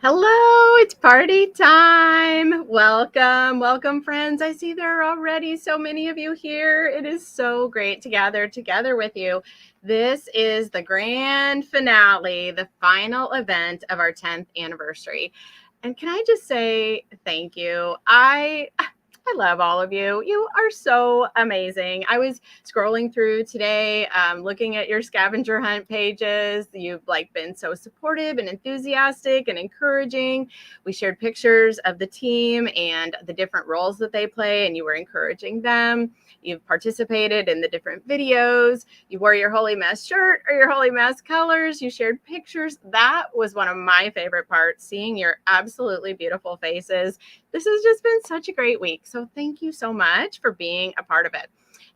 Hello, it's party time. Welcome, friends. I see there are already so many of you here. It is so great to gather together with you. This is the grand finale, the final event of our 10th anniversary. And can I just say thank you? I love all of you. You are so amazing. I was scrolling through today, looking at your scavenger hunt pages. You've been so supportive and enthusiastic and encouraging. We shared pictures of the team and the different roles that they play, and you were encouraging them. You've participated in the different videos. You wore your Holy Mess shirt or your Holy Mess colors. You shared pictures. That was one of my favorite parts, seeing your absolutely beautiful faces. This has just been such a great week. So thank you so much for being a part of it.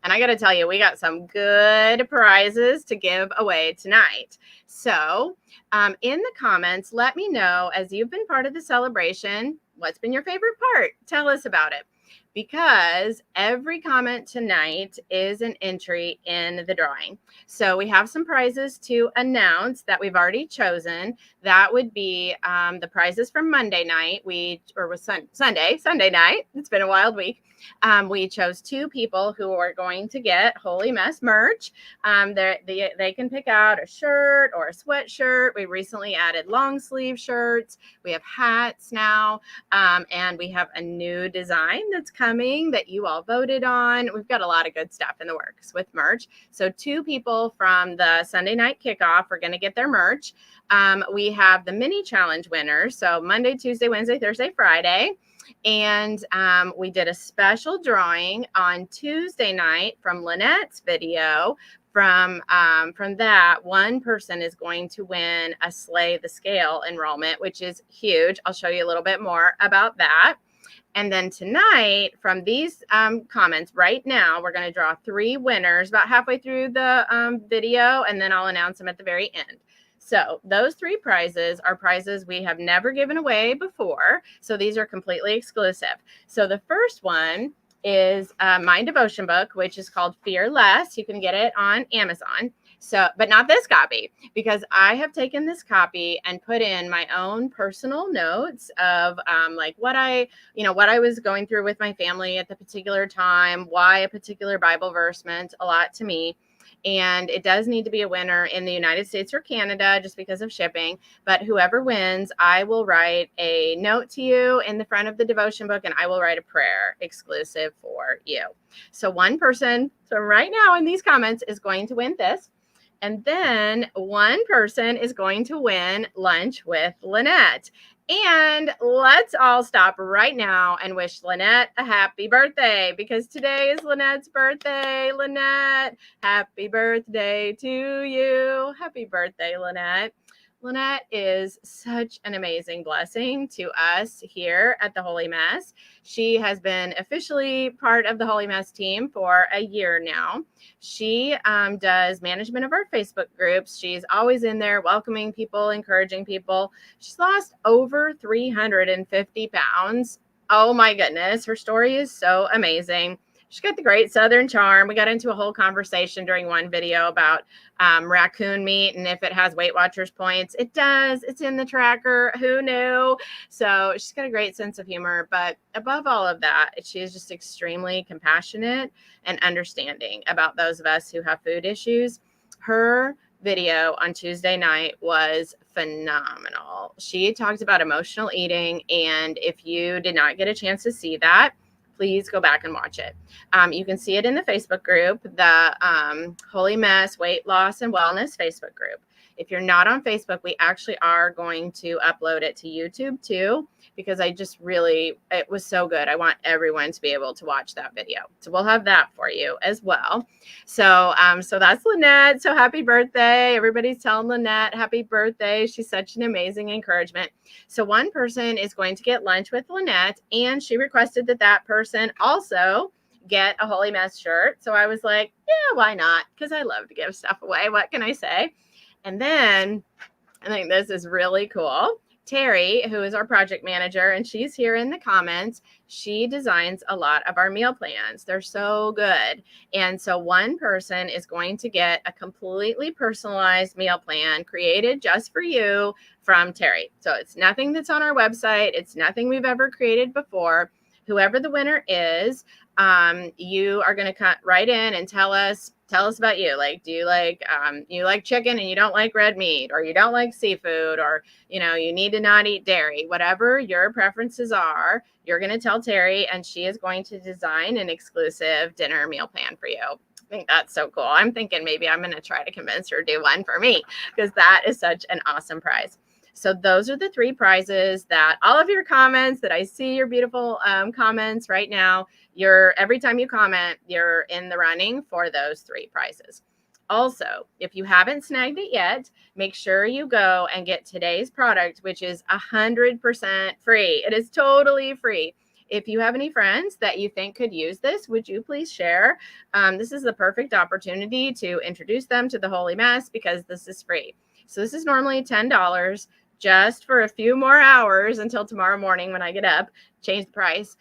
And I got to tell you, we got some good prizes to give away tonight. So in the comments, let me know, as you've been part of the celebration, what's been your favorite part? Tell us about it. Because every comment tonight is an entry in the drawing. So we have some prizes to announce that we've already chosen. That would be the prizes from Monday night. Sunday night. It's been a wild week. We chose 2 people who are going to get Holy Mess merch. They can pick out a shirt or a sweatshirt. We recently added long sleeve shirts. We have hats now, and we have a new design that's coming that you all voted on. We've got a lot of good stuff in the works with merch. So 2 people from the Sunday night kickoff are going to get their merch. We have the mini challenge winners. So Monday, Tuesday, Wednesday, Thursday, Friday. And we did a special drawing on Tuesday night from LaNette's video. From that, one person is going to win a Slay the Scale enrollment, which is huge. I'll show you a little bit more about that. And then tonight, from these comments right now, we're going to draw 3 winners about halfway through the video, and then I'll announce them at the very end. So those 3 prizes are prizes we have never given away before. So these are completely exclusive. So the first one is my devotion book, which is called Fear Less. You can get it on Amazon. So, but not this copy, because I have taken this copy and put in my own personal notes of what I was going through with my family at the particular time, why a particular Bible verse meant a lot to me. And it does need to be a winner in the United States or Canada just because of shipping. But whoever wins, I will write a note to you in the front of the devotion book, and I will write a prayer exclusive for you. So one person from right now in these comments is going to win this. And then one person is going to win lunch with LaNette. And let's all stop right now and wish LaNette a happy birthday, because today is LaNette's birthday. LaNette, happy birthday to you. Happy birthday, LaNette. LaNette is such an amazing blessing to us here at the Holy Mess. She has been officially part of the Holy Mess team for a year now. She does management of our Facebook groups. She's always in there welcoming people, encouraging people. She's lost over 350 pounds. Oh my goodness. Her story is so amazing. She's got the great Southern charm. We got into a whole conversation during one video about raccoon meat and if it has Weight Watchers points. It does. It's in the tracker. Who knew? So she's got a great sense of humor. But above all of that, she is just extremely compassionate and understanding about those of us who have food issues. Her video on Tuesday night was phenomenal. She talked about emotional eating. And if you did not get a chance to see that, please go back and watch it. You can see it in the Facebook group, the Holy Mess Weight Loss and Wellness Facebook group. If you're not on Facebook, we actually are going to upload it to YouTube too, because it was so good. I want everyone to be able to watch that video. So we'll have that for you as well. So that's LaNette. So happy birthday. Everybody's telling LaNette happy birthday. She's such an amazing encouragement. So one person is going to get lunch with LaNette, and she requested that person also get a Holy Mess shirt. So I was like, yeah, why not? Because I love to give stuff away. What can I say? And then I think this is really cool. Terry, who is our project manager, and she's here in the comments, she designs a lot of our meal plans. They're so good. And so one person is going to get a completely personalized meal plan created just for you from Terry. So it's nothing that's on our website. It's nothing we've ever created before. Whoever the winner is, you are going to cut right in and tell us about you. Like, do you like chicken and you don't like red meat, or you don't like seafood, or you need to not eat dairy? Whatever your preferences are, you're going to tell Terry, and she is going to design an exclusive dinner meal plan for you. I think that's so cool. I'm thinking maybe I'm going to try to convince her to do one for me, because that is such an awesome prize. So those are the 3 prizes that all of your comments that I see, your beautiful comments right now, every time you comment, you're in the running for those 3 prizes. Also, if you haven't snagged it yet, make sure you go and get today's product, which is 100% free. It is totally free. If you have any friends that you think could use this, would you please share? This is the perfect opportunity to introduce them to the Holy Mess, because this is free. So this is normally $10. Just for a few more hours until tomorrow morning when I get up, change the price.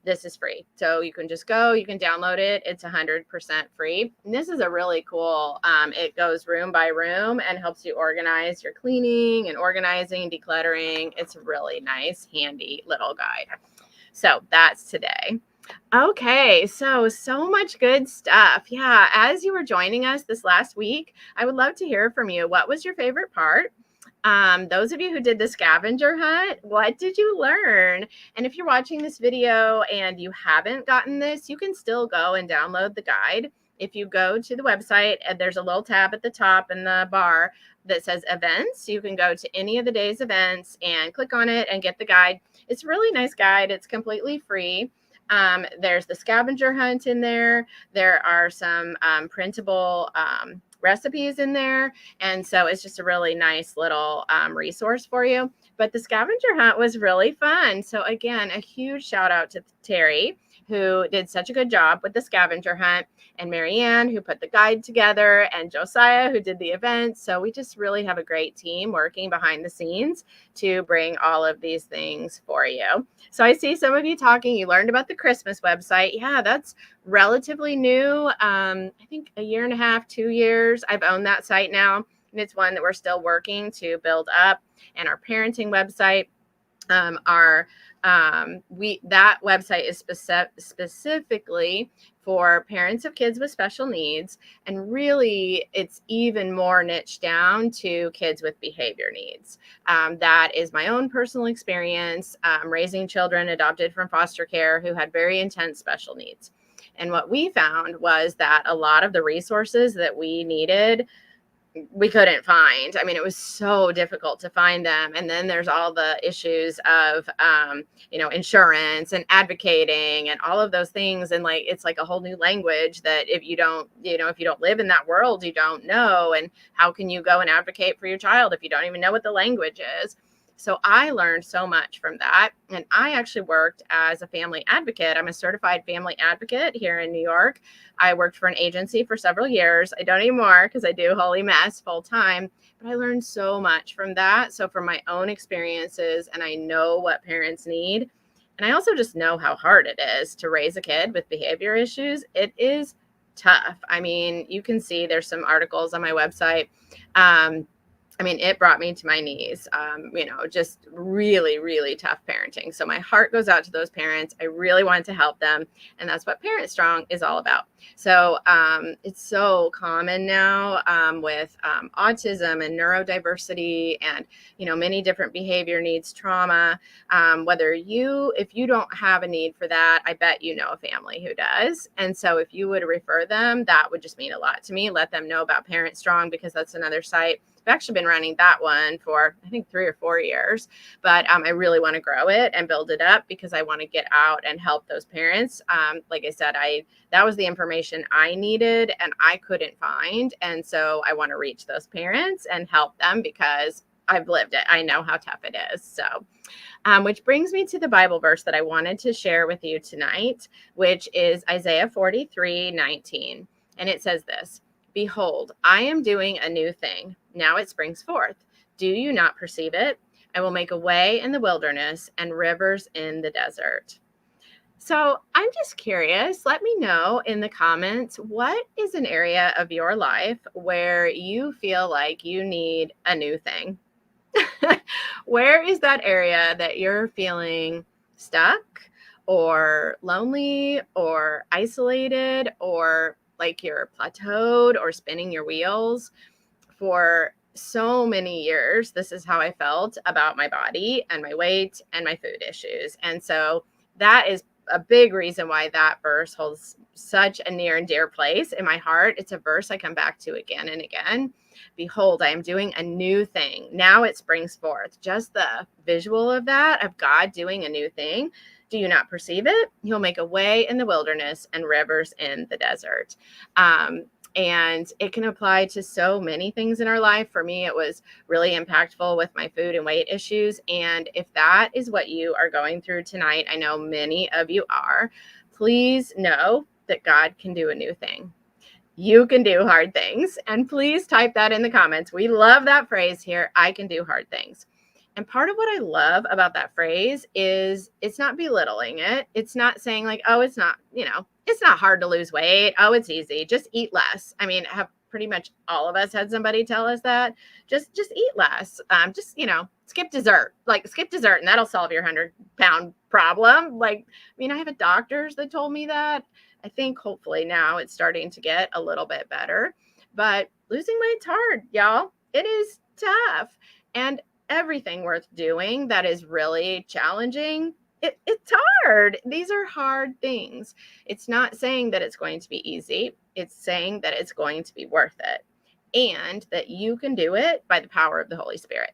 This is free. So you can just go, you can download it. It's 100% free. And this is a really cool, it goes room by room and helps you organize your cleaning and organizing, decluttering. It's a really nice, handy little guide. So that's today. Okay, so much good stuff. Yeah, as you were joining us this last week, I would love to hear from you. What was your favorite part? Those of you who did the scavenger hunt, what did you learn? And if you're watching this video and you haven't gotten this, you can still go and download the guide. If you go to the website, and there's a little tab at the top in the bar that says events, you can go to any of the day's events and click on it and get the guide. It's a really nice guide. It's completely free. There's the scavenger hunt in there. There are some printable recipes in there. And so it's just a really nice little resource for you. But the scavenger hunt was really fun. So again, a huge shout out to Terry, who did such a good job with the scavenger hunt, and Marianne, who put the guide together, and Josiah, who did the event. So we just really have a great team working behind the scenes to bring all of these things for you. So I see some of you talking, you learned about the Christmas website. Yeah, that's relatively new. I think a year and a half, 2 years. I've owned that site now, and it's one that we're still working to build up. And our parenting website, that website is specifically for parents of kids with special needs, and really it's even more niche down to kids with behavior needs. That is my own personal experience raising children adopted from foster care who had very intense special needs. And what we found was that a lot of the resources that we needed, we couldn't find. I mean, it was so difficult to find them. And then there's all the issues of, insurance and advocating and all of those things. And it's like a whole new language that if you don't live in that world, you don't know. And how can you go and advocate for your child if you don't even know what the language is? So I learned so much from that. And I actually worked as a family advocate. I'm a certified family advocate here in New York. I worked for an agency for several years. I don't anymore because I do Holy Mess full time, but I learned so much from that. So from my own experiences, and I know what parents need. And I also just know how hard it is to raise a kid with behavior issues. It is tough. I mean, you can see there's some articles on my website. It brought me to my knees, just really, really tough parenting. So my heart goes out to those parents. I really wanted to help them. And that's what Parent Strong is all about. So it's so common now with autism and neurodiversity and, many different behavior needs, trauma. If you don't have a need for that, I bet you know a family who does. And so if you would refer them, that would just mean a lot to me. Let them know about Parent Strong, because that's another site. I've actually been running that one for, I think, 3 or 4 years, but I really want to grow it and build it up because I want to get out and help those parents. Like I said, that was the information I needed and I couldn't find. And so I want to reach those parents and help them because I've lived it. I know how tough it is. So, which brings me to the Bible verse that I wanted to share with you tonight, which is Isaiah 43:19. And it says this: "Behold, I am doing a new thing. Now it springs forth. Do you not perceive it? I will make a way in the wilderness and rivers in the desert. So I'm just curious, let me know in the comments, what is an area of your life where you feel like you need a new thing? Where is that area that you're feeling stuck or lonely or isolated or like you're plateaued or spinning your wheels? For so many years, this is how I felt about my body and my weight and my food issues. And so that is a big reason why that verse holds such a near and dear place in my heart. It's a verse I come back to again and again. Behold, I am doing a new thing. Now it springs forth. Just the visual of that, of God doing a new thing. Do you not perceive it? He'll make a way in the wilderness and rivers in the desert. And it can apply to so many things in our life. For me, it was really impactful with my food and weight issues. And if that is what you are going through tonight, I know many of you are, please know that God can do a new thing. You can do hard things. And please type that in the comments. We love that phrase here. I can do hard things. And part of what I love about that phrase is it's not belittling it. It's not saying like, oh, it's not, it's not hard to lose weight. Oh, it's easy. Just eat less. I mean, have pretty much all of us had somebody tell us that. Just eat less. Skip dessert. Like skip dessert and that'll solve your 100-pound problem. Like, I mean, I have doctors that told me that. I think hopefully now it's starting to get a little bit better. But losing weight's hard, y'all. It is tough. And everything worth doing that is really challenging, it's hard. These are hard things. It's not saying that it's going to be easy. It's saying that it's going to be worth it and that you can do it by the power of the Holy Spirit.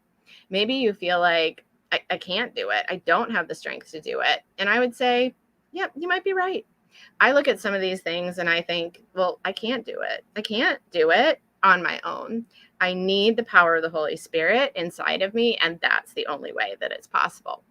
Maybe you feel like, I can't do it. I don't have the strength to do it. And I would say, yep, you might be right. I look at some of these things and I think, well, I can't do it. I can't do it on my own. I need the power of the Holy Spirit inside of me, and that's the only way that it's possible.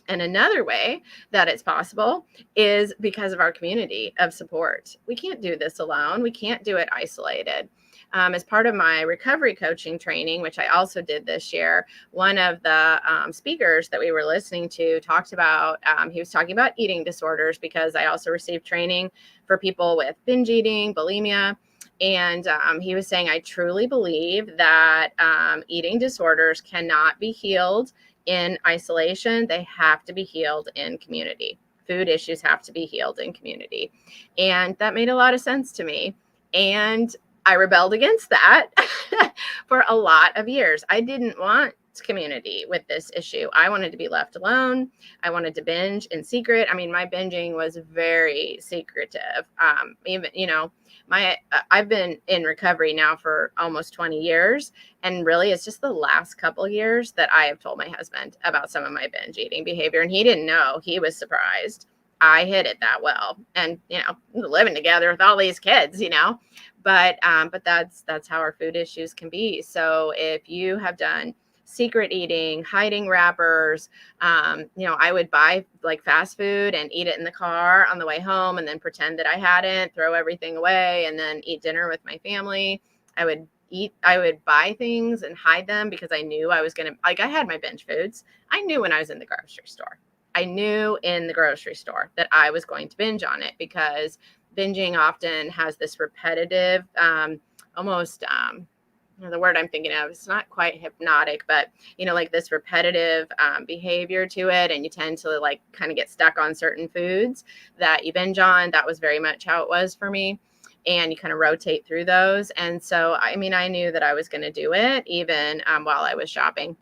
And another way that it's possible is because of our community of support. We can't do this alone. We can't do it isolated. As part of my recovery coaching training, which I also did this year, one of the speakers that we were listening to talked about, he was talking about eating disorders, because I also received training for people with binge eating, bulimia. And he was saying, I truly believe that eating disorders cannot be healed in isolation. They have to be healed in community. Food issues have to be healed in community. And that made a lot of sense to me. And I rebelled against that for a lot of years. I didn't want community with this issue. I wanted to be left alone. I wanted to binge in secret. I mean, my binging was very secretive. I've been in recovery now for almost 20 years. And really, it's just the last couple of years that I have told my husband about some of my binge eating behavior. And he didn't know. He was surprised. I hid it that well. And, living together with all these kids, but that's how our food issues can be. So if you have done secret eating, hiding wrappers, I would buy like fast food and eat it in the car on the way home and then pretend that I hadn't, throw everything away, and then eat dinner with my family. I would buy things and hide them because I knew I was going to, I had my binge foods. I knew when I was in the grocery store. I knew in the grocery store that I was going to binge on it, because binging often has this repetitive, almost, the word I'm thinking of, it's not quite hypnotic, but, like this repetitive behavior to it. And you tend to like kind of get stuck on certain foods that you binge on. That was very much how it was for me. And you kind of rotate through those. And so, I knew that I was going to do it even while I was shopping.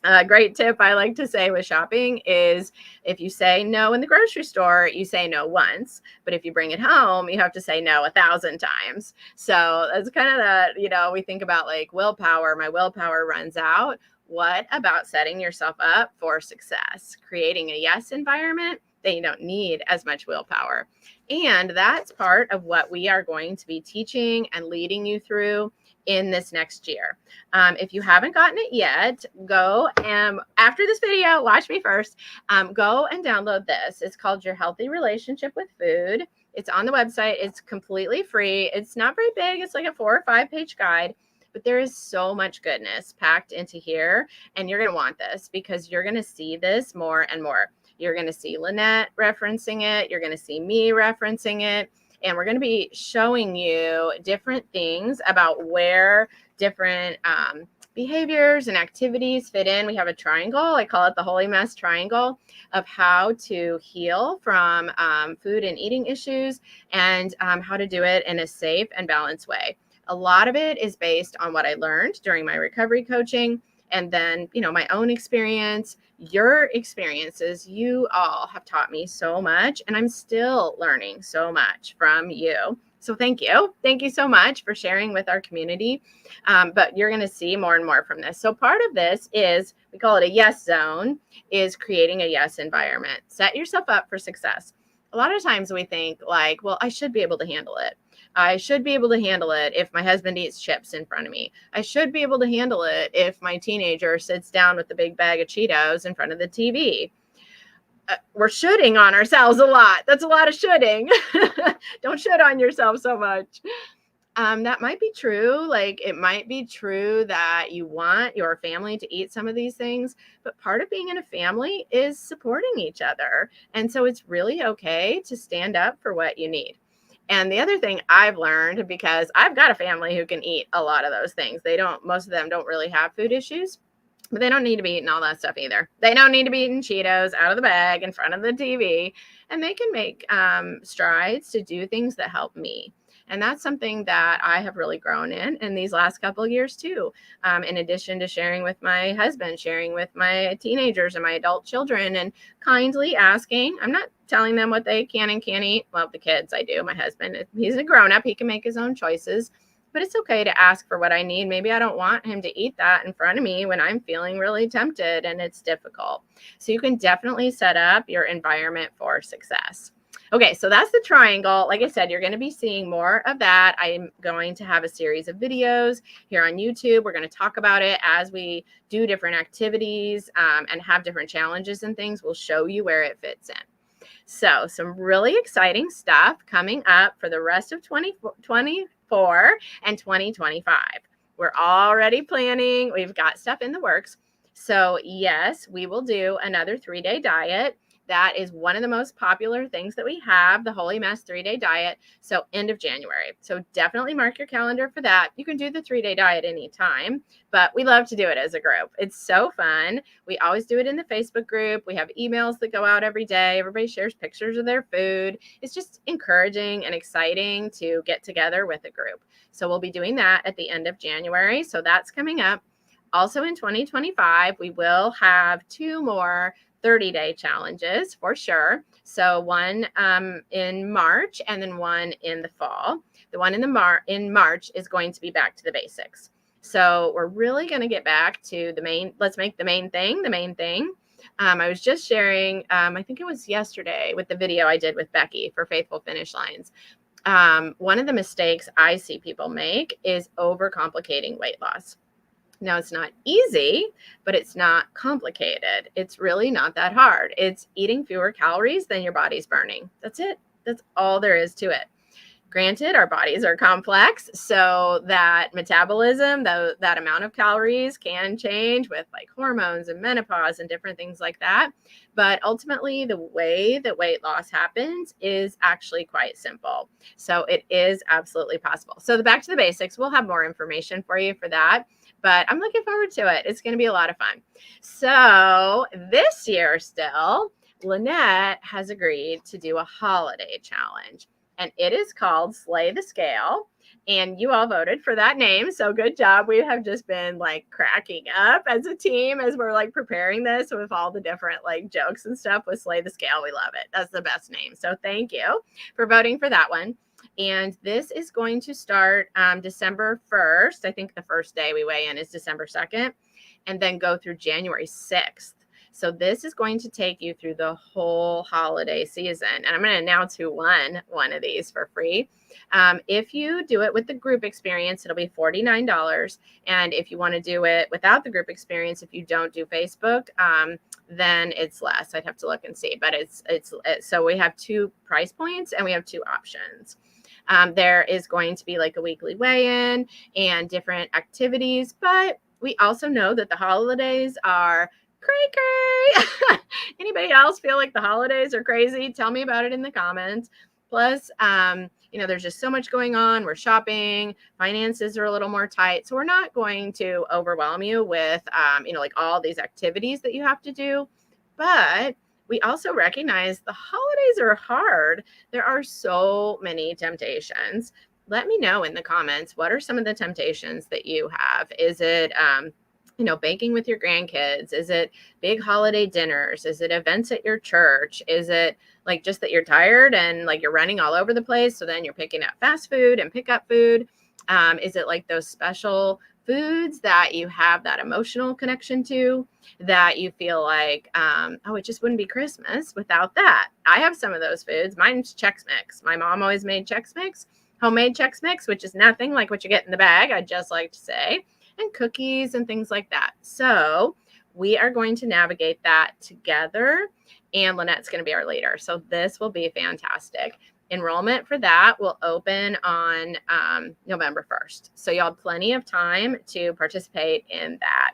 A great tip I like to say with shopping is, if you say no in the grocery store, you say no once, but if you bring it home, you have to say no 1,000 times. So that's kind of that, we think about like willpower. My willpower runs out. What about setting yourself up for success, creating a yes environment that you don't need as much willpower? And that's part of what we are going to be teaching and leading you through in this next year. If you haven't gotten it yet, go and after this video, watch me first, go and download this. It's called Your Healthy Relationship with Food. It's on the website. It's completely free. It's not very big. It's like a 4 or 5 page guide, but there is so much goodness packed into here, and you're going to want this because you're going to see this more and more. You're going to see LaNette referencing it. You're going to see me referencing it. And we're going to be showing you different things about where different behaviors and activities fit in. We have a triangle. I call it the Holy Mess Triangle of how to heal from food and eating issues and how to do it in a safe and balanced way. A lot of it is based on what I learned during my recovery coaching and then, my own experience, your experiences. You all have taught me so much, and I'm still learning so much from you. So thank you. Thank you so much for sharing with our community. But you're going to see more and more from this. So part of this is, we call it a yes zone, is creating a yes environment. Set yourself up for success. A lot of times we think like, well, I should be able to handle it. I should be able to handle it if my husband eats chips in front of me. I should be able to handle it if my teenager sits down with the big bag of Cheetos in front of the TV. We're shoulding on ourselves a lot. That's a lot of shoulding. Don't should on yourself so much. That might be true. Like, it might be true that you want your family to eat some of these things, but part of being in a family is supporting each other. And so it's really okay to stand up for what you need. And the other thing I've learned, because I've got a family who can eat a lot of those things, most of them don't really have food issues, but they don't need to be eating all that stuff either. They don't need to be eating Cheetos out of the bag in front of the TV, and they can make strides to do things that help me. And that's something that I have really grown in these last couple of years too. In addition to sharing with my husband, sharing with my teenagers and my adult children, and kindly asking, I'm not telling them what they can and can't eat. Well, the kids, I do. My husband, he's a grown up. He can make his own choices, but it's okay to ask for what I need. Maybe I don't want him to eat that in front of me when I'm feeling really tempted and it's difficult. So you can definitely set up your environment for success. Okay, so that's the triangle. Like I said, you're going to be seeing more of that. I'm going to have a series of videos here on YouTube. We're going to talk about it as we do different activities and have different challenges and things. We'll show you where it fits in. So some really exciting stuff coming up for the rest of 2024 and 2025. We're already planning. We've got stuff in the works. So yes, we will do another 3-day diet. That is one of the most popular things that we have, the Holy Mess 3-day diet. So end of January. So definitely mark your calendar for that. You can do the 3-day diet anytime, but we love to do it as a group. It's so fun. We always do it in the Facebook group. We have emails that go out every day. Everybody shares pictures of their food. It's just encouraging and exciting to get together with a group. So we'll be doing that at the end of January. So that's coming up. Also in 2025, we will have 2 more 30-day challenges for sure. So one in March and then one in the fall. The one in March is going to be back to the basics. So we're really going to get back to the main. Let's make the main thing the main thing. I was just sharing, I think it was yesterday, with the video I did with Becky for Faithful Finish Lines. One of the mistakes I see people make is overcomplicating weight loss. Now, it's not easy, but it's not complicated. It's really not that hard. It's eating fewer calories than your body's burning. That's it. That's all there is to it. Granted, our bodies are complex, so that metabolism, that amount of calories can change with like hormones and menopause and different things like that. But ultimately, the way that weight loss happens is actually quite simple. So it is absolutely possible. So the back to the basics, we'll have more information for you for that. But I'm looking forward to it. It's going to be a lot of fun. So this year still, LaNette has agreed to do a holiday challenge. And it is called Slay the Scale. And you all voted for that name. So good job. We have just been like cracking up as a team as we're like preparing this with all the different like jokes and stuff with Slay the Scale. We love it. That's the best name. So thank you for voting for that one. And this is going to start December 1st. I think the first day we weigh in is December 2nd, and then go through January 6th. So this is going to take you through the whole holiday season. And I'm going to announce who won one of these for free. If you do it with the group experience, it'll be $49. And if you want to do it without the group experience, if you don't do Facebook, then it's less. I'd have to look and see. But it's so we have 2 price points and we have 2 options. There is going to be like a weekly weigh-in and different activities, but we also know that the holidays are cray cray. Anybody else feel like the holidays are crazy? Tell me about it in the comments. Plus, there's just so much going on. We're shopping, finances are a little more tight. So we're not going to overwhelm you with, like all these activities that you have to do. But we also recognize the holidays are hard. There are so many temptations. Let me know in the comments, what are some of the temptations that you have? Is it, baking with your grandkids? Is it big holiday dinners? Is it events at your church? Is it like just that you're tired and like you're running all over the place, so then you're picking up fast food and pickup food? Is it like those special foods that you have that emotional connection to, that you feel like, it just wouldn't be Christmas without that? I have some of those foods. Mine's Chex Mix. My mom always made Chex Mix, homemade Chex Mix, which is nothing like what you get in the bag, I'd just like to say, and cookies and things like that. So we are going to navigate that together, and LaNette's going to be our leader. So this will be fantastic. Enrollment for that will open on November 1st. So y'all have plenty of time to participate in that.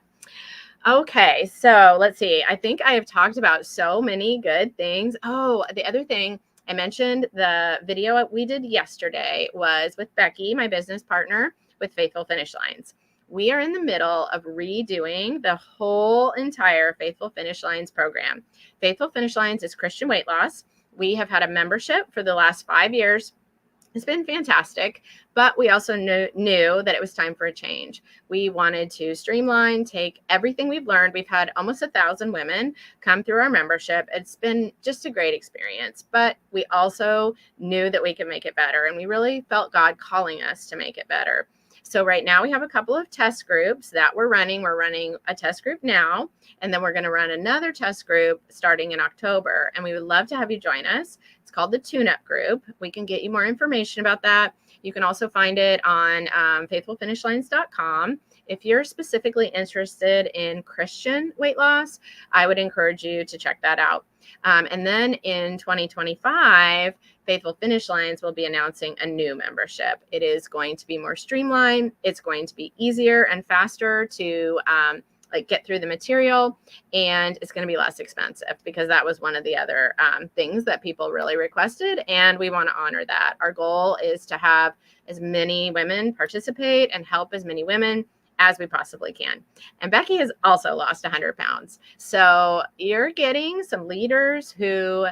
Okay, so let's see. I think I have talked about so many good things. Oh, the other thing I mentioned, the video we did yesterday was with Becky, my business partner with Faithful Finish Lines. We are in the middle of redoing the whole entire Faithful Finish Lines program. Faithful Finish Lines is Christian weight loss. We have had a membership for the last 5 years. It's been fantastic, but we also knew that it was time for a change. We wanted to streamline, take everything we've learned. We've had almost 1,000 women come through our membership. It's been just a great experience, but we also knew that we could make it better, and we really felt God calling us to make it better. So right now we have a couple of test groups that we're running. We're running a test group now, and then we're going to run another test group starting in October, and we would love to have you join us. It's called the Tune-Up Group. We can get you more information about that. You can also find it on faithfulfinishlines.com. If you're specifically interested in Christian weight loss, I would encourage you to check that out. And then in 2025, Faithful Finish Lines will be announcing a new membership. It is going to be more streamlined. It's going to be easier and faster to get through the material, and it's going to be less expensive, because that was one of the other things that people really requested, and we want to honor that. Our goal is to have as many women participate and help as many women as we possibly can. And Becky has also lost 100 pounds. So you're getting some leaders who,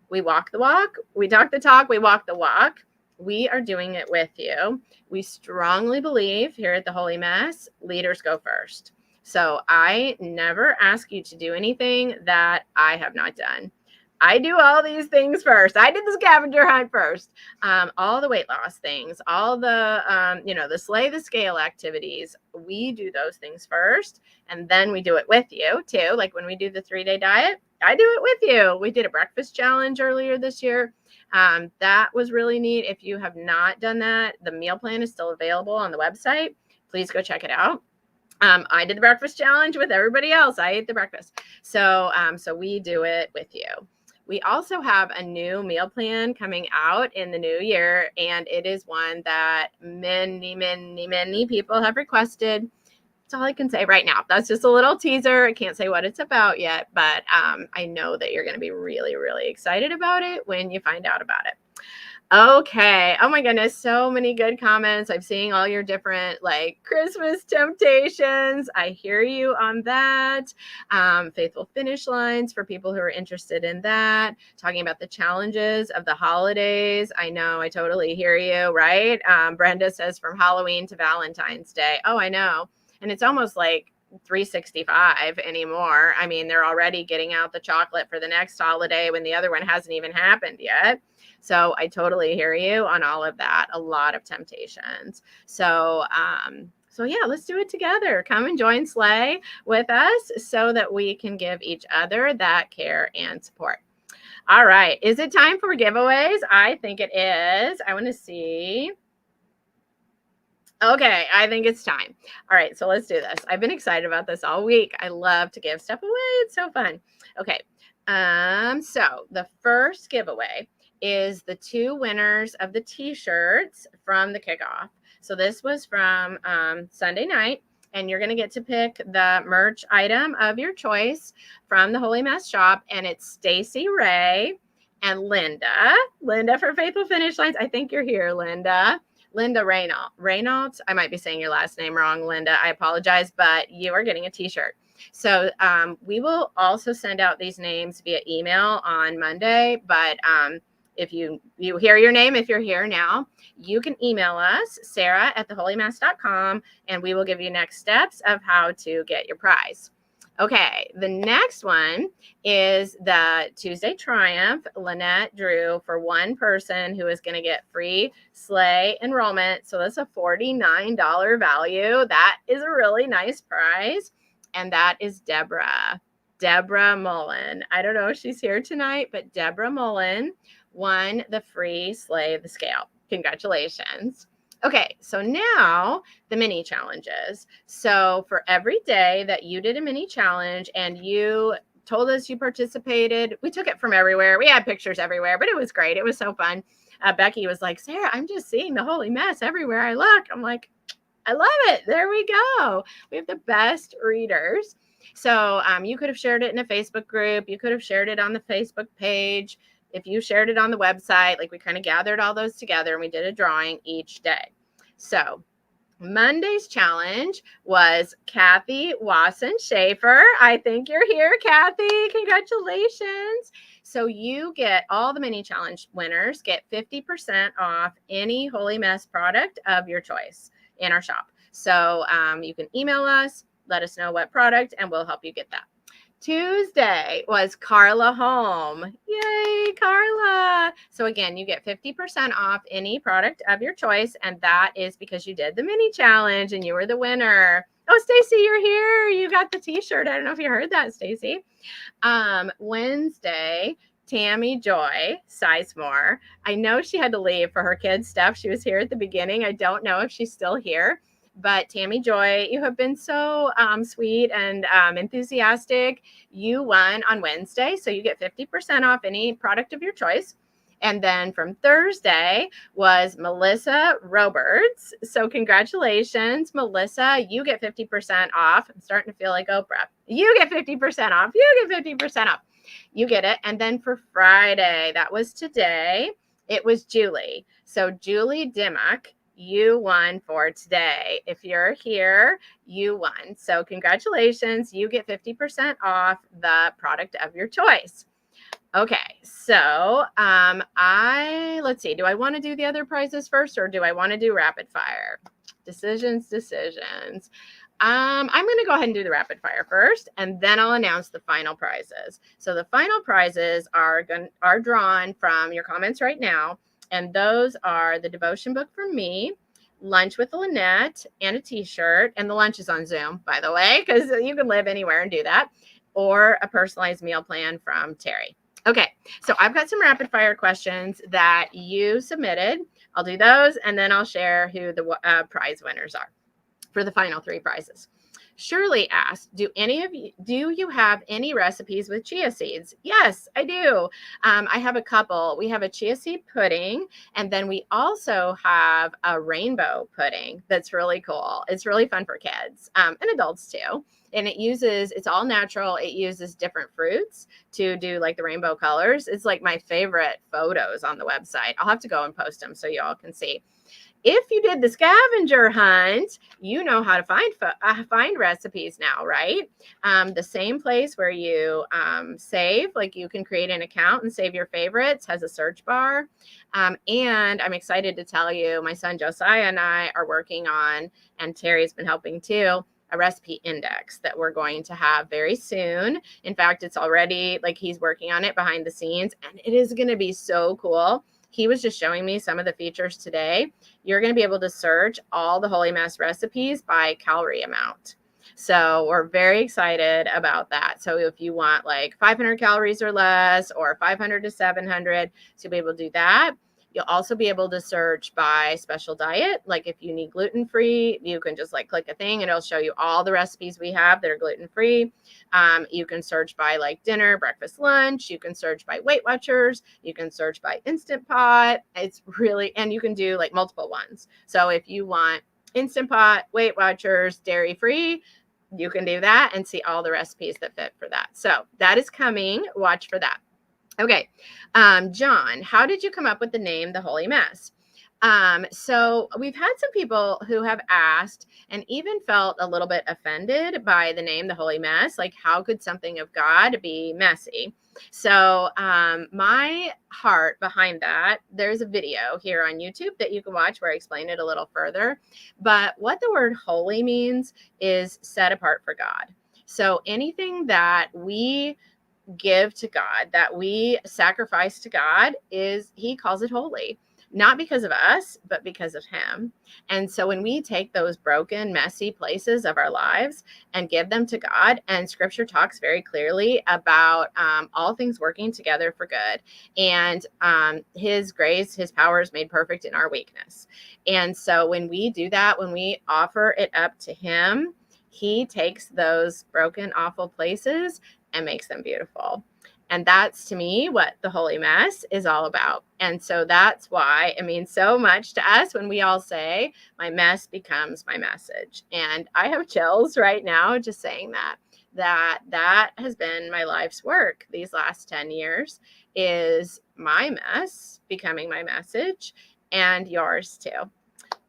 we walk the walk, we talk the talk, we walk the walk. We are doing it with you. We strongly believe here at the Holy Mess, leaders go first. So I never ask you to do anything that I have not done. I do all these things first. I did the scavenger hunt first. All the weight loss things, all the, the slay the scale activities. We do those things first, and then we do it with you too. Like when we do the 3-day diet, I do it with you. We did a breakfast challenge earlier this year. That was really neat. If you have not done that, the meal plan is still available on the website. Please go check it out. I did the breakfast challenge with everybody else. I ate the breakfast. So we do it with you. We also have a new meal plan coming out in the new year, and it is one that many, many, many people have requested. That's all I can say right now. That's just a little teaser. I can't say what it's about yet, but I know that you're going to be really, really excited about it when you find out about it. Okay. Oh my goodness. So many good comments. I'm seeing all your different Christmas temptations. I hear you on that. Faithful Finish Lines for people who are interested in that. Talking about the challenges of the holidays. I know. I totally hear you, right? Brenda says from Halloween to Valentine's Day. Oh, I know. And it's almost like 365 anymore. I mean, they're already getting out the chocolate for the next holiday when the other one hasn't even happened yet. So I totally hear you on all of that. A lot of temptations. So yeah, let's do it together. Come and join Slay with us so that we can give each other that care and support. All right. Is it time for giveaways? I think it is. I want to see. Okay, I think it's time. All right, so let's do this. I've been excited about this all week. I love to give stuff away. It's so fun. Okay, so the first giveaway is the 2 winners of the t-shirts from the kickoff. So this was from Sunday night, and you're going to get to pick the merch item of your choice from the Holy Mess shop, and it's Stacy Ray and Linda for Faithful Finish Lines. I think you're here, Linda Reynolds. I might be saying your last name wrong, Linda. I apologize, but you are getting a t-shirt. So we will also send out these names via email on Monday, but if you hear your name, if you're here now, you can email us, sarah@theholymass.com, and we will give you next steps of how to get your prize. Okay, the next one is the Tuesday Triumph. LaNette drew for one person who is going to get free sleigh enrollment. So that's a $49 value. That is a really nice prize. And that is Deborah Mullen. I don't know if she's here tonight, but Deborah Mullen won the free sleigh of the scale. Congratulations. Okay, so now the mini challenges. So for every day that you did a mini challenge and you told us you participated, we took it from everywhere. We had pictures everywhere, but it was great. It was so fun. Becky was like, Sarah, I'm just seeing the Holy Mess everywhere I look. I'm like, I love it. There we go. We have the best readers. So you could have shared it in a Facebook group. You could have shared it on the Facebook page. If you shared it on the website, like we kind of gathered all those together and we did a drawing each day. So Monday's challenge was Kathy Wasson-Schaefer. I think you're here, Kathy. Congratulations. So you get all the mini challenge winners get 50% off any Holy Mess product of your choice in our shop. So you can email us, let us know what product, and we'll help you get that. Tuesday was Carla Home. Yay, Carla. So again, you get 50% off any product of your choice, and that is because you did the mini challenge and you were the winner. Oh, Stacy, you're here. You got the t-shirt. I don't know if you heard that, Stacy. Wednesday, Tammy Joy Sizemore. I know she had to leave for her kids' stuff. She was here at the beginning. I don't know if she's still here. But Tammy Joy, you have been so sweet and enthusiastic. You won on Wednesday, so you get 50% off any product of your choice. And then from Thursday was Melissa Roberts. So congratulations, Melissa. You get 50% off. I'm starting to feel like Oprah. You get 50% off. You get 50% off. You get it. And then for Friday, that was today, it was Julie. So Julie Dimmock, you won for today. If you're here, you won. So congratulations. You get 50% off the product of your choice. Okay, so let's see. Do I want to do the other prizes first, or do I want to do rapid fire? Decisions. I'm going to go ahead and do the rapid fire first, and then I'll announce the final prizes. So the final prizes are drawn from your comments right now. And those are the devotion book from me, lunch with LaNette, and a t-shirt. And the lunch is on Zoom, by the way, because you can live anywhere and do that. Or a personalized meal plan from Terry. Okay, so I've got some rapid fire questions that you submitted. I'll do those, and then I'll share who the prize winners are for the final 3 prizes. Shirley asked, do you have any recipes with chia seeds? Yes, I do. I have a couple. We have a chia seed pudding, and then we also have a rainbow pudding that's really cool. It's really fun for kids and adults too. And it's all natural. It uses different fruits to do like the rainbow colors. It's like my favorite photos on the website. I'll have to go and post them so you all can see. If you did the scavenger hunt, you know how to find recipes now, right? The same place where you save, like you can create an account and save your favorites, has a search bar. And I'm excited to tell you, my son Josiah and I are working on, and Terry's been helping too, a recipe index that we're going to have very soon. In fact, it's already, like, he's working on it behind the scenes, and it is going to be so cool. He was just showing me some of the features today. You're going to be able to search all the Holy Mess recipes by calorie amount. So we're very excited about that. So if you want like 500 calories or less, or 500 to 700, so you'll be able to do that. You'll also be able to search by special diet. Like if you need gluten-free, you can just like click a thing and it'll show you all the recipes we have that are gluten-free. You can search by like dinner, breakfast, lunch. You can search by Weight Watchers. You can search by Instant Pot. It's really, and you can do like multiple ones. So if you want Instant Pot, Weight Watchers, dairy-free, you can do that and see all the recipes that fit for that. So that is coming. Watch for that. Okay. John, how did you come up with the name The Holy Mess? So we've had some people who have asked and even felt a little bit offended by the name The Holy Mess. Like, how could something of God be messy? So my heart behind that, there's a video here on YouTube that you can watch where I explain it a little further. But what the word holy means is set apart for God. So anything that we give to God, that we sacrifice to God, he calls it holy, not because of us, but because of him. And so when we take those broken, messy places of our lives and give them to God, and scripture talks very clearly about all things working together for good, and his grace, his power is made perfect in our weakness. And so when we do that, when we offer it up to him, he takes those broken, awful places and makes them beautiful. And that's, to me, what the Holy Mess is all about. And so that's why it means so much to us when we all say, my mess becomes my message. And I have chills right now just saying that has been my life's work these last 10 years, is my mess becoming my message, and yours too.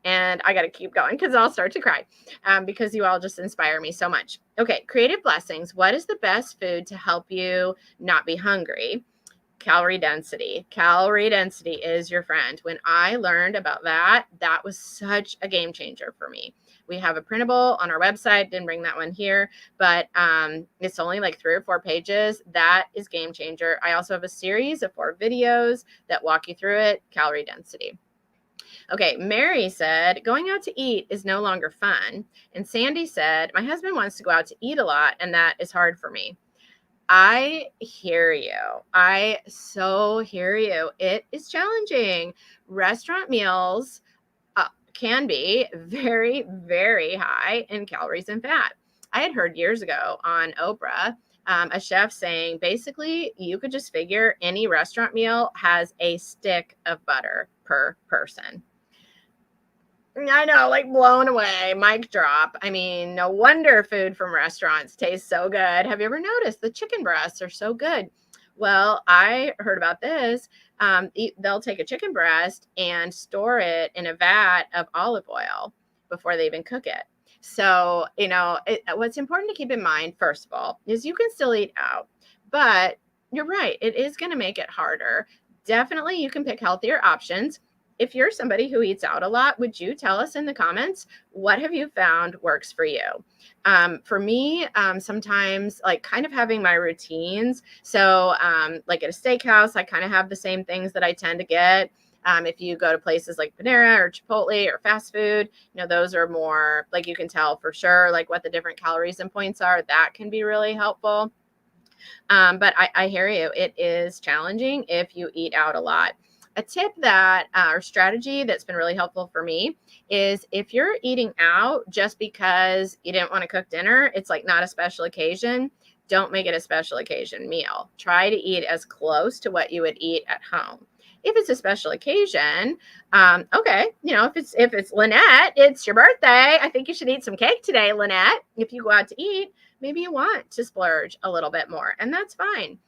And I got to keep going because I'll start to cry because you all just inspire me so much. Okay, creative blessings. What is the best food to help you not be hungry? Calorie density. Calorie density is your friend. When I learned about that, that was such a game changer for me. We have a printable on our website. Didn't bring that one here, but it's only like 3 or 4 pages. That is game changer. I also have a series of 4 videos that walk you through it. Calorie density. Okay, Mary said, going out to eat is no longer fun. And Sandy said, my husband wants to go out to eat a lot, and that is hard for me. I hear you. I so hear you. It is challenging. Restaurant meals can be very, very high in calories and fat. I had heard years ago on Oprah, a chef saying, basically, you could just figure any restaurant meal has a stick of butter per person. I know, like blown away, mic drop. I mean, no wonder food from restaurants tastes so good. Have you ever noticed the chicken breasts are so good? Well, I heard about this. They'll take a chicken breast and store it in a vat of olive oil before they even cook it. So, what's important to keep in mind, first of all, is you can still eat out, but you're right. It is going to make it harder. Definitely, you can pick healthier options. If you're somebody who eats out a lot, would you tell us in the comments, what have you found works for you? For me, sometimes like kind of having my routines. So like at a steakhouse, I kind of have the same things that I tend to get. If you go to places like Panera or Chipotle or fast food, those are more like you can tell for sure, like what the different calories and points are. That can be really helpful. But I hear you. It is challenging if you eat out a lot. A tip that or strategy that's been really helpful for me is if you're eating out just because you didn't want to cook dinner, it's like not a special occasion. Don't make it a special occasion meal. Try to eat as close to what you would eat at home. If it's a special occasion, okay, if it's LaNette, it's your birthday. I think you should eat some cake today, LaNette. If you go out to eat, maybe you want to splurge a little bit more, and that's fine.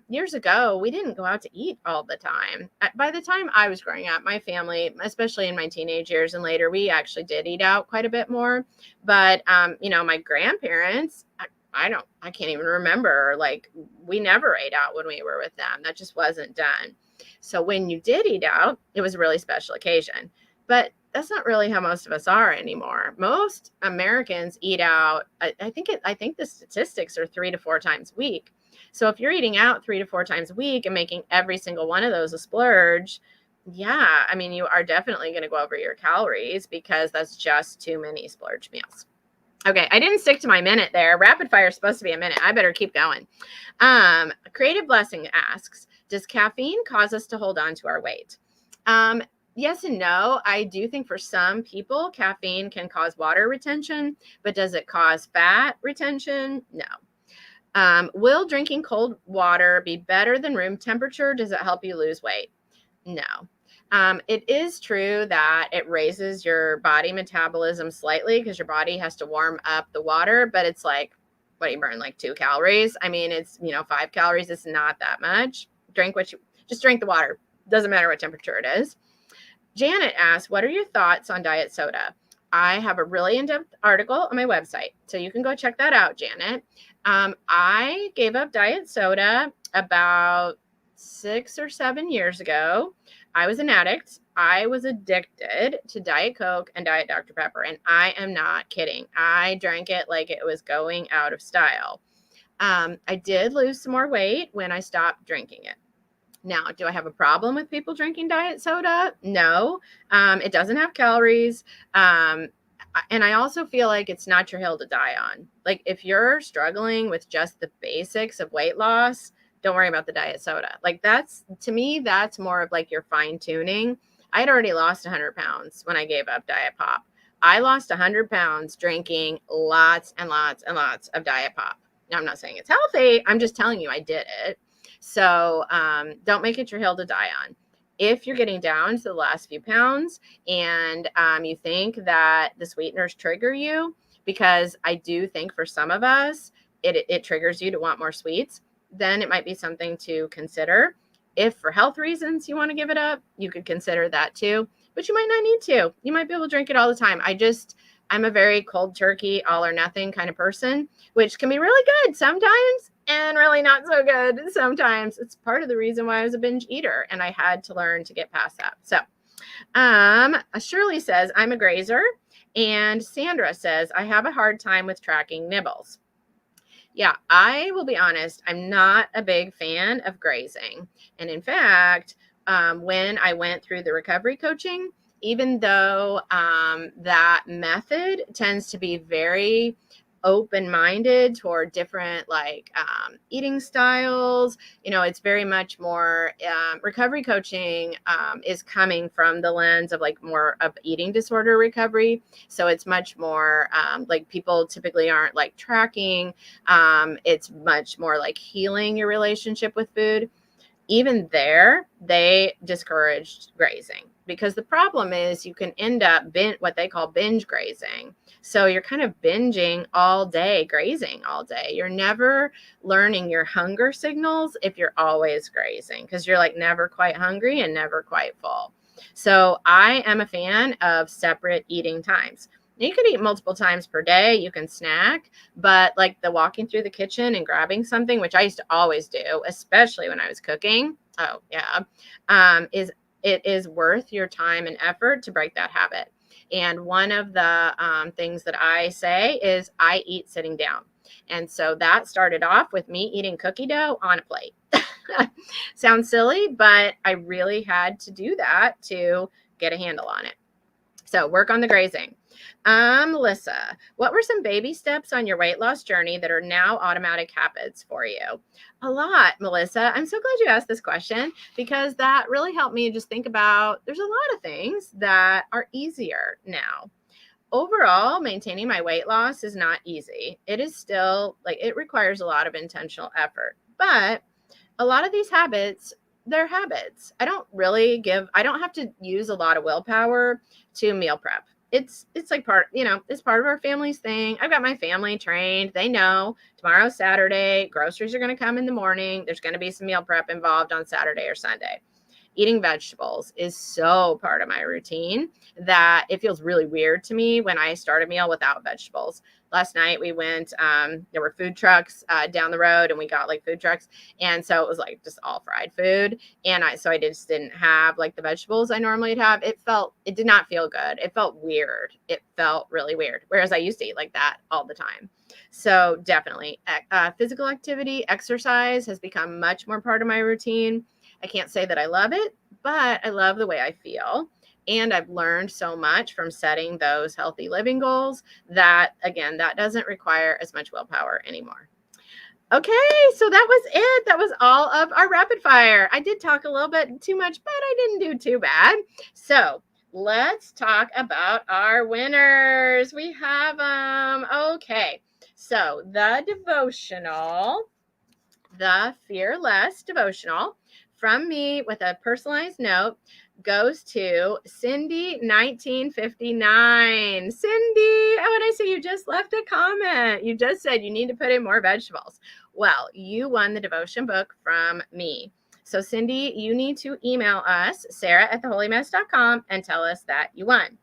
Years ago, we didn't go out to eat all the time. By the time I was growing up, my family, especially in my teenage years and later, we actually did eat out quite a bit more. But, my grandparents, I can't even remember, like we never ate out when we were with them. That just wasn't done. So when you did eat out, it was a really special occasion. But that's not really how most of us are anymore. Most Americans eat out. I think the statistics are 3 to 4 times a week. So if you're eating out 3 to 4 times a week and making every single one of those a splurge, yeah, I mean, you are definitely going to go over your calories because that's just too many splurge meals. Okay, I didn't stick to my minute there. Rapid fire is supposed to be a minute. I better keep going. Creative Blessing asks, Does caffeine cause us to hold on to our weight? Yes and no. I do think for some people, caffeine can cause water retention, but does it cause fat retention? No. Will drinking cold water be better than room temperature? Does it help you lose weight? No. It is true that it raises your body metabolism slightly because your body has to warm up the water, but it's like, what do you burn, like 2 calories? I mean, it's, 5 calories. It's not that much. Just drink the water. Doesn't matter what temperature it is. Janet asked, what are your thoughts on diet soda? I have a really in-depth article on my website, so you can go check that out, Janet. I gave up diet soda about 6 or 7 years ago. I was an addict. I was addicted to Diet Coke and Diet Dr. Pepper, and I am not kidding. I drank it like it was going out of style. I did lose some more weight when I stopped drinking it. Now, do I have a problem with people drinking diet soda? No. It doesn't have calories. And I also feel like it's not your hill to die on. Like if you're struggling with just the basics of weight loss, don't worry about the diet soda. Like to me, that's more of like your fine tuning. I had already lost 100 pounds when I gave up Diet Pop. I lost 100 pounds drinking lots and lots and lots of Diet Pop. Now, I'm not saying it's healthy. I'm just telling you I did it. So don't make it your hill to die on. If you're getting down to the last few pounds and you think that the sweeteners trigger you, because I do think for some of us, it triggers you to want more sweets, then it might be something to consider. If for health reasons you want to give it up, you could consider that too, but you might not need to. You might be able to drink it all the time. I'm a very cold turkey, all or nothing kind of person, which can be really good sometimes and really not so good sometimes. It's part of the reason why I was a binge eater, and I had to learn to get past that. So Shirley says, I'm a grazer. And Sandra says, I have a hard time with tracking nibbles. Yeah, I will be honest, I'm not a big fan of grazing. And in fact, when I went through the recovery coaching, even though that method tends to be very open-minded toward different eating styles, it's very much more recovery coaching is coming from the lens of like more of eating disorder recovery. So it's much more like people typically aren't like tracking. It's much more like healing your relationship with food. Even there, they discouraged grazing because the problem is you can end up what they call binge grazing. So you're kind of binging all day, grazing all day. You're never learning your hunger signals if you're always grazing because you're like never quite hungry and never quite full. So I am a fan of separate eating times. You can eat multiple times per day. You can snack, but like the walking through the kitchen and grabbing something, which I used to always do, especially when I was cooking. Oh yeah. It is worth your time and effort to break that habit. And one of the things that I say is I eat sitting down. And so that started off with me eating cookie dough on a plate. Sounds silly, but I really had to do that to get a handle on it. So work on the grazing. Melissa, what were some baby steps on your weight loss journey that are now automatic habits for you? A lot, Melissa. I'm so glad you asked this question because that really helped me just think about there's a lot of things that are easier now. Overall, maintaining my weight loss is not easy. It is still it requires a lot of intentional effort, but a lot of these habits, they're habits. I don't have to use a lot of willpower to meal prep. It's like it's part of our family's thing. I've got my family trained. They know tomorrow's Saturday, groceries are going to come in the morning. There's going to be some meal prep involved on Saturday or Sunday. Eating vegetables is so part of my routine that it feels really weird to me when I start a meal without vegetables. Last night we went, there were food trucks down the road and we got like food trucks. And so it was like just all fried food. And I just didn't have like the vegetables I normally would have. It did not feel good. It felt weird. It felt really weird. Whereas I used to eat like that all the time. So definitely physical activity, exercise has become much more part of my routine. I can't say that I love it, but I love the way I feel. And I've learned so much from setting those healthy living goals that, again, that doesn't require as much willpower anymore. Okay, so that was it. That was all of our rapid fire. I did talk a little bit too much, but I didn't do too bad. So let's talk about our winners. We have them. Okay, so the devotional, the Fearless devotional from me with a personalized note goes to Cindy 1959. Cindy, oh, and I see you just left a comment. You just said you need to put in more vegetables. Well, you won the devotion book from me. So Cindy, you need to email us, sarah@theholymess.com, and tell us that you won.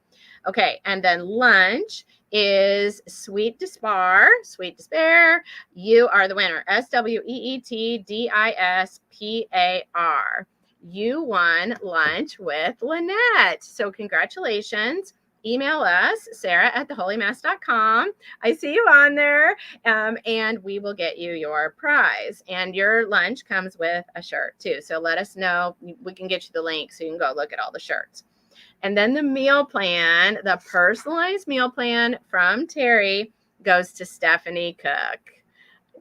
Okay, and then lunch is Sweet Despair. Sweet Despair. You are the winner. SWEETDISPAR. You won lunch with LaNette. So congratulations. Email us, sarah@theholymess.com. I see you on there. And we will get you your prize. And your lunch comes with a shirt too. So let us know. We can get you the link so you can go look at all the shirts. And then the meal plan, the personalized meal plan from Terry goes to Stephanie Cook.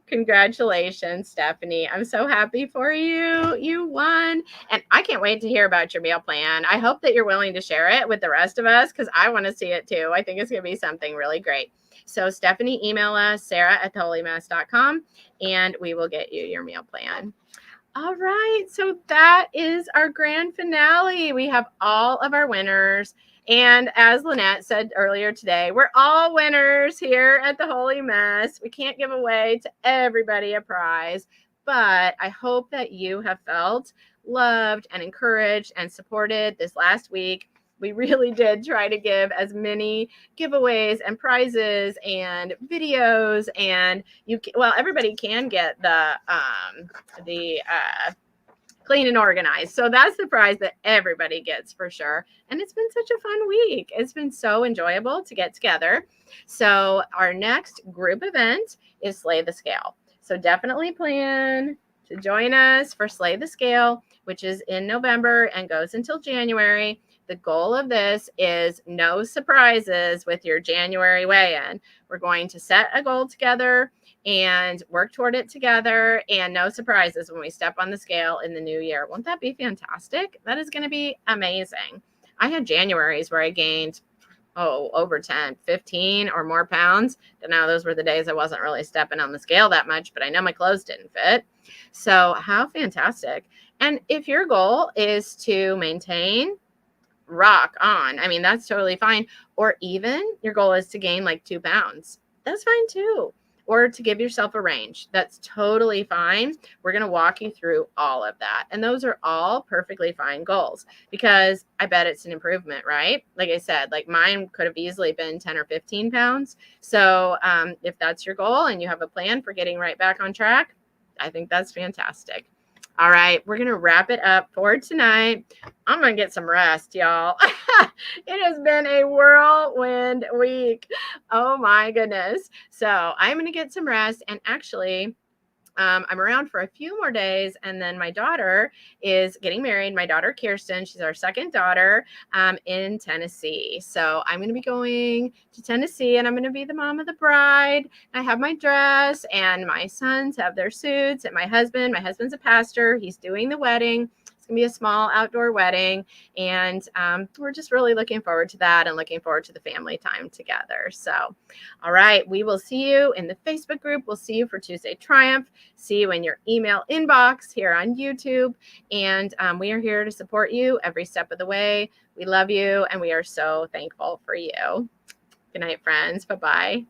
Congratulations, Stephanie. I'm so happy for you. You won. And I can't wait to hear about your meal plan. I hope that you're willing to share it with the rest of us because I want to see it too. I think it's going to be something really great. So Stephanie, email us, sarah@theholymess.com, and we will get you your meal plan. All right, so that is our grand finale. We have all of our winners. And as LaNette said earlier today, we're all winners here at the Holy Mess. We can't give away to everybody a prize, but I hope that you have felt loved and encouraged and supported this last week. We really did try to give as many giveaways and prizes and videos, and everybody can get the clean and organized. So that's the prize that everybody gets for sure. And it's been such a fun week. It's been so enjoyable to get together. So our next group event is Slay the Scale. So definitely plan to join us for Slay the Scale, which is in November and goes until January. The goal of this is no surprises with your January weigh-in. We're going to set a goal together and work toward it together, and no surprises when we step on the scale in the new year. Won't that be fantastic? That is going to be amazing. I had Januaries where I gained over 10, 15 or more pounds. Don't know, those were the days I wasn't really stepping on the scale that much, but I know my clothes didn't fit. So how fantastic. And if your goal is to maintain, rock on. I mean, that's totally fine. Or even your goal is to gain like 2 pounds. That's fine too. Or to give yourself a range. That's totally fine. We're going to walk you through all of that. And those are all perfectly fine goals because I bet it's an improvement, right? Like I said, like mine could have easily been 10 or 15 pounds. So if that's your goal and you have a plan for getting right back on track, I think that's fantastic. All right, we're going to wrap it up for tonight. I'm going to get some rest, y'all. It has been a whirlwind week. Oh, my goodness. So I'm going to get some rest. And actually, I'm around for a few more days, and then my daughter is getting married. My daughter, Kirsten, she's our second daughter in Tennessee. So I'm going to be going to Tennessee, and I'm going to be the mom of the bride. I have my dress, and my sons have their suits, and my husband's a pastor. He's doing the wedding. Going to be a small outdoor wedding, and we're just really looking forward to that and looking forward to the family time together. So, all right, we will see you in the Facebook group. We'll see you for Tuesday Triumph. See you in your email inbox here on YouTube, and we are here to support you every step of the way. We love you, and we are so thankful for you. Good night, friends. Bye-bye.